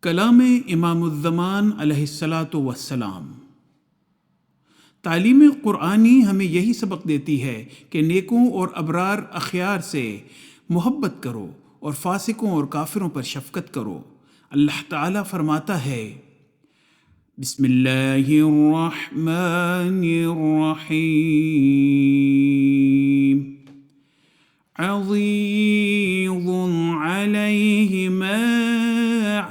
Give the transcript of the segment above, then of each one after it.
کلام امام الزمان علیہ الصلاۃ والسلام۔ تعلیم قرآنی ہمیں یہی سبق دیتی ہے کہ نیکوں اور ابرار اخیار سے محبت کرو اور فاسقوں اور کافروں پر شفقت کرو۔ اللہ تعالیٰ فرماتا ہے، بسم اللہ الرحمن الرحیم، عزیز علیہ ما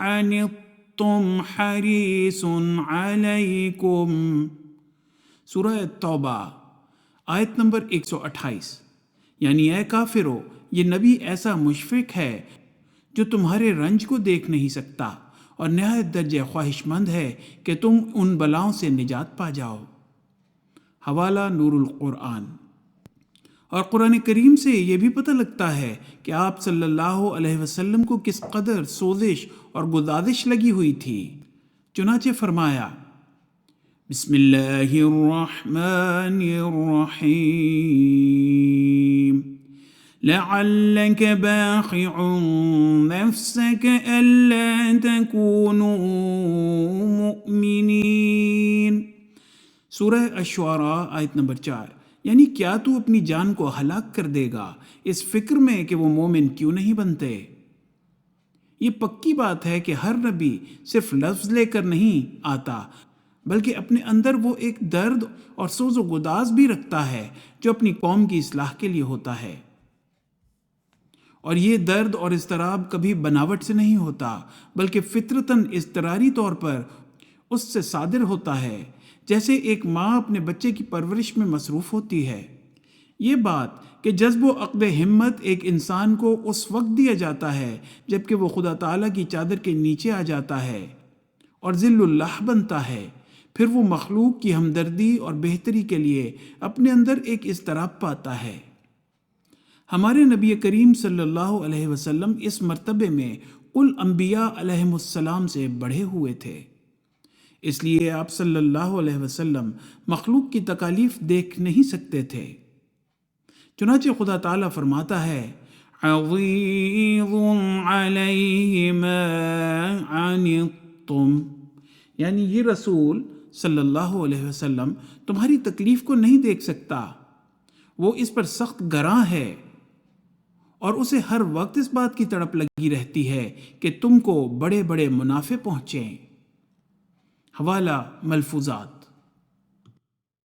عنتم حریص علیکم۔ سورہ توبہ آیت نمبر 128۔ یعنی اے کافرو، یہ نبی ایسا مشفق ہے جو تمہارے رنج کو دیکھ نہیں سکتا اور نہایت درجہ خواہش مند ہے کہ تم ان بلاؤں سے نجات پا جاؤ۔ حوالہ نور القرآن۔ اور قرآن کریم سے یہ بھی پتہ لگتا ہے کہ آپ صلی اللہ علیہ وسلم کو کس قدر سوزش اور گدازش لگی ہوئی تھی۔ چنانچہ فرمایا، بسم اللہ الرحمن الرحیم، لعلک باخع نفسک الا تکونوا مؤمنین۔ سورہ الشعراء آیت نمبر 4۔ یعنی کیا تو اپنی جان کو ہلاک کر دے گا اس فکر میں کہ وہ مومن کیوں نہیں بنتے؟ یہ پکی بات ہے کہ ہر نبی صرف لفظ لے کر نہیں آتا، بلکہ اپنے اندر وہ ایک درد اور سوز و گداز بھی رکھتا ہے جو اپنی قوم کی اصلاح کے لیے ہوتا ہے۔ اور یہ درد اور اضطراب کبھی بناوٹ سے نہیں ہوتا، بلکہ فطرتاً اضطراری طور پر اس سے صادر ہوتا ہے، جیسے ایک ماں اپنے بچے کی پرورش میں مصروف ہوتی ہے۔ یہ بات کہ جذب و عقد ہمت ایک انسان کو اس وقت دیا جاتا ہے جبکہ وہ خدا تعالیٰ کی چادر کے نیچے آ جاتا ہے اور ذل اللہ بنتا ہے، پھر وہ مخلوق کی ہمدردی اور بہتری کے لیے اپنے اندر ایک اضطراب پاتا ہے۔ ہمارے نبی کریم صلی اللہ علیہ وسلم اس مرتبے میں کل انبیاء علیہم السلام سے بڑھے ہوئے تھے، اس لیے آپ صلی اللہ علیہ وسلم مخلوق کی تکالیف دیکھ نہیں سکتے تھے۔ چنانچہ خدا تعالیٰ فرماتا ہے، عزیز علیہ ما عنتم، یعنی یہ رسول صلی اللہ علیہ وسلم تمہاری تکلیف کو نہیں دیکھ سکتا، وہ اس پر سخت گراں ہے اور اسے ہر وقت اس بات کی تڑپ لگی رہتی ہے کہ تم کو بڑے بڑے منافع پہنچیں۔ حوالہ ملفوظات۔